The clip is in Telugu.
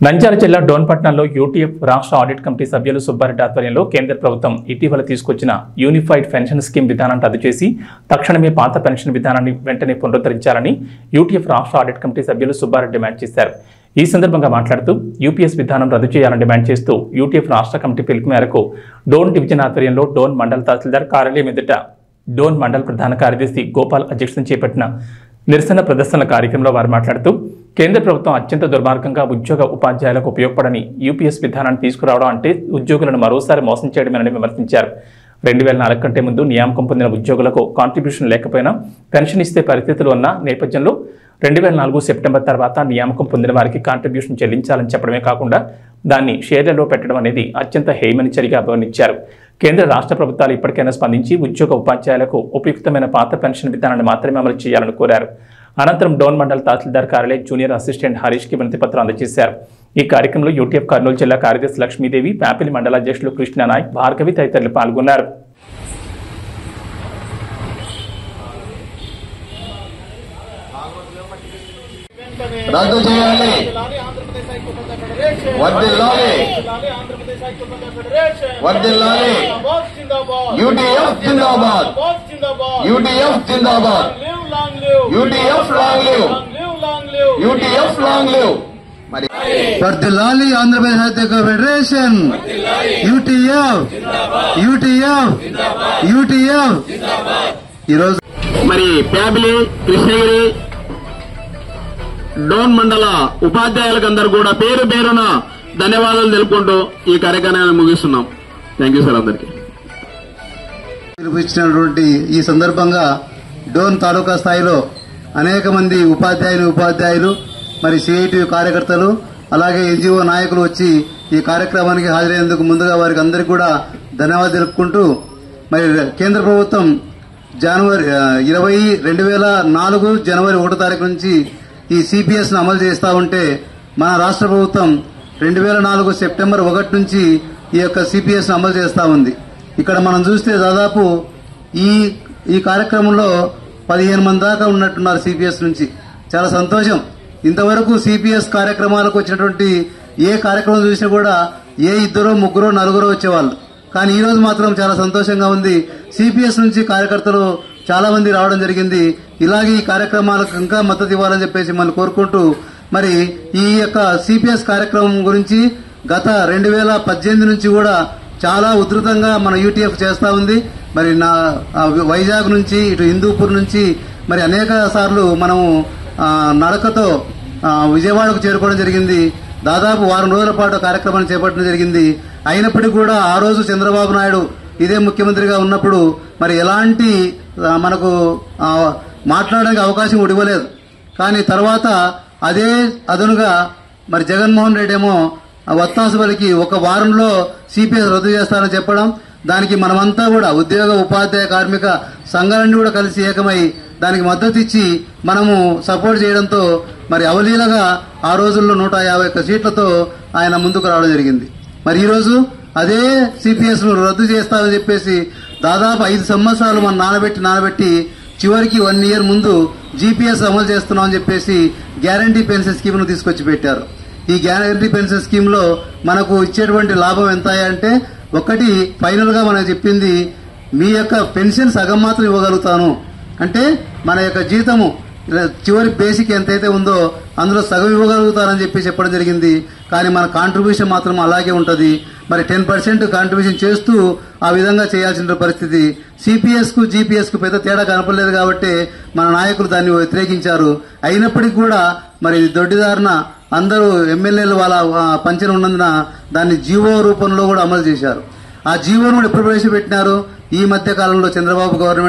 నంద్యాల జిల్లా డోన్పట్నంలో యూటీఎఫ్ రాష్ట్ర ఆడిట్ కమిటీ సభ్యులు సుబ్బారెడ్డి ఆధ్వర్యంలో కేంద్ర ప్రభుత్వం ఇటీవల తీసుకొచ్చిన యూనిఫైడ్ పెన్షన్ స్కీమ్ విధానాన్ని రద్దు చేసి తక్షణమే పాత పెన్షన్ విధానాన్ని వెంటనే పునరుద్ధరించాలని యూటీఎఫ్ రాష్ట్ర ఆడిట్ కమిటీ సభ్యులు సుబ్బారెడ్డి డిమాండ్ చేశారు. ఈ సందర్భంగా మాట్లాడుతూ యూపీఎస్ విధానం రద్దు చేయాలని డిమాండ్ చేస్తూ యూటీఎఫ్ రాష్ట్ర కమిటీ పిలుపు మేరకు డోన్ డివిజన్ ఆధ్వర్యంలో డోన్ మండల తహసీల్దార్ కార్యాలయం ఎదుట డోన్ మండల ప్రధాన కార్యదర్శి గోపాల్ అధ్యక్షతన చేపట్టిన నిరసన ప్రదర్శనల కార్యక్రమంలో వారు మాట్లాడుతూ కేంద్ర ప్రభుత్వం అత్యంత దుర్మార్గంగా ఉద్యోగ ఉపాధ్యాయులకు ఉపయోగపడని యూపీఎస్ విధానాన్ని తీసుకురావడం అంటే ఉద్యోగులను మరోసారి మోసం చేయడమేనని విమర్శించారు. 2004 కంటే ముందు నియామకం పొందిన ఉద్యోగులకు కాంట్రిబ్యూషన్ లేకపోయినా పెన్షన్ ఇస్తే పరిస్థితులు ఉన్న నేపథ్యంలో 2004 సెప్టెంబర్ తర్వాత నియామకం పొందిన వారికి కాంట్రిబ్యూషన్ చెల్లించాలని చెప్పడమే కాకుండా దాన్ని షేర్లలో పెట్టడం అనేది అత్యంత హేయమని చర్యగా అభివర్ణించారు. కేంద్ర రాష్ట్ర ప్రభుత్వాలు ఇప్పటికైనా స్పందించి ఉద్యోగ ఉపాధ్యాయులకు ఉపయుక్తమైన పాత పెన్షన్ విధానాన్ని మాత్రమే అమలు చేయాలని కోరారు. అనంతరం డోన్ మండల తహసీల్దార్ కార్యాలయ జూనియర్ అసిస్టెంట్ హరీష్కి వినతి పత్రం అందజేశారు. ఈ కార్యక్రమంలో యూటీఎఫ్ కర్నూలు జిల్లా కార్యదర్శి లక్ష్మీదేవి, ప్యాపిలి మండల అధ్యక్షులు కృష్ణనాయక్, భార్గవి తదితరులు పాల్గొన్నారు. రద్దు చేయాలి, వర్ధిల్లాలి, వర్ధిల్లాలి. యూటీఎఫ్ జిందాబాద్, యూటీఎఫ్ జిందాబాద్, UTF long live, UTF long live. మరి వర్ధిల్లాలి ఆంధ్రప్రదేశ్ సాహిత్య ఫెడరేషన్, యూటీఎఫ్, యూటీఎఫ్, యూటీఎఫ్. ఈరోజు మరి ప్యాపిలి, కృష్ణగిరి, డోన్ మండల ఉపాధ్యాయులకు అందరూ కూడా పేరు పేరున ధన్యవాదాలు తెలుపుకుంటూ ఈ కార్యక్రమాన్ని ముగిస్తున్నాం. Thank you sir. అందరికీ పిలుపుచ్చినటువంటి ఈ సందర్భంగా డోన్ తాలూకా స్థాయిలో అనేక మంది ఉపాధ్యాయులు మరి సిఐటి కార్యకర్తలు అలాగే ఎన్జిఓ నాయకులు వచ్చి ఈ కార్యక్రమానికి హాజరైనందుకు ముందుగా వారికి అందరికీ కూడా ధన్యవాదాలు తెలుపుకుంటూ మరి కేంద్ర ప్రభుత్వం 2004 జనవరి 1వ తారీఖు నుంచి ఈ సిపిఎస్ ను అమలు చేస్తా ఉంటే మన రాష్ట్ర ప్రభుత్వం 2004 సెప్టెంబర్ 1 నుంచి ఈ యొక్క సిపిఎస్ ను అమలు చేస్తా ఉంది. ఇక్కడ మనం చూస్తే దాదాపు ఈ కార్యక్రమంలో 15 మంది దాకా ఉన్నట్టున్నారు సిపిఎస్ నుంచి. చాలా సంతోషం. ఇంతవరకు సిపిఎస్ కార్యక్రమాలకు వచ్చినటువంటి ఏ కార్యక్రమం చూసినా కూడా ఏ 2, 3, 4 వచ్చేవాళ్ళు. కానీ ఈ రోజు మాత్రం చాలా సంతోషంగా ఉంది. సిపిఎస్ నుంచి కార్యకర్తలు చాలా మంది రావడం జరిగింది. ఇలాగే ఈ కార్యక్రమాలకు ఇంకా మద్దతు ఇవ్వాలని చెప్పేసి మనం కోరుకుంటూ మరి ఈ యొక్క సిపిఎస్ కార్యక్రమం గురించి గత 2018 నుంచి కూడా చాలా ఉధృతంగా మన యూటీఎఫ్ చేస్తా ఉంది. మరి వైజాగ్ నుంచి ఇటు హిందూపూర్ నుంచి మరి అనేక సార్లు మనము నడకతో విజయవాడకు చేరుకోవడం జరిగింది. దాదాపు 1 వారం రోజుల పాటు కార్యక్రమాన్ని చేపట్టడం జరిగింది. అయినప్పటికీ కూడా ఆ రోజు చంద్రబాబు నాయుడు ఇదే ముఖ్యమంత్రిగా ఉన్నప్పుడు మరి ఎలాంటి మనకు మాట్లాడడానికి అవకాశం ఇవ్వలేదు. కానీ తర్వాత అదే అదనుగా మరి జగన్మోహన్ రెడ్డి ఏమో వత్తాసు పలికి 1 వారంలో సిపిఎస్ రద్దు చేస్తారని చెప్పడం, దానికి మనమంతా కూడా ఉద్యోగ ఉపాధ్యాయ కార్మిక సంఘాలన్నీ కూడా కలిసి ఏకమై దానికి మద్దతు ఇచ్చి మనము సపోర్ట్ చేయడంతో మరి అవలీలగా ఆ రోజుల్లో 151 సీట్లతో ఆయన ముందుకు రావడం జరిగింది. మరి ఈ రోజు అదే సిపిఎస్ ను రద్దు చేస్తామని చెప్పేసి దాదాపు 5 సంవత్సరాలు మనం నానబెట్టి చివరికి 1 ఇయర్ ముందు జీపీఎస్ అమలు చేస్తున్నామని చెప్పేసి గ్యారంటీ పెన్షన్ స్కీమ్ ను తీసుకొచ్చి పెట్టారు. ఈ గ్యారంటీ పెన్షన్ స్కీమ్ లో మనకు ఇచ్చేటువంటి లాభం ఎంత అంటే ఒకటి ఫైనల్ గా మనకు చెప్పింది మీ యొక్క పెన్షన్ సగం మాత్రం ఇవ్వగలుగుతాను అంటే మన యొక్క జీతము చివరి బేసిక్ ఎంతైతే ఉందో అందులో సగం ఇవ్వగలుగుతారని చెప్పడం జరిగింది. కానీ మన కాంట్రిబ్యూషన్ మాత్రం అలాగే ఉంటది. మరి 10% కాంట్రిబ్యూషన్ చేస్తూ ఆ విధంగా చేయాల్సిన పరిస్థితి. సిపిఎస్ కు జీపీఎస్ కు పెద్ద తేడా కనపడలేదు కాబట్టి మన నాయకులు దాన్ని వ్యతిరేకించారు. అయినప్పటికీ కూడా మరి దొడ్డిదారిన అందరూ ఎమ్మెల్యేలు వాళ్ళ పంచన ఉన్నందున దాన్ని జీవో రూపంలో కూడా అమలు చేశారు. ఆ జీవోను కూడా ఎప్పుడు ప్రవేశపెట్టినారు? ఈ మధ్య కాలంలో చంద్రబాబు గవర్నమెంట్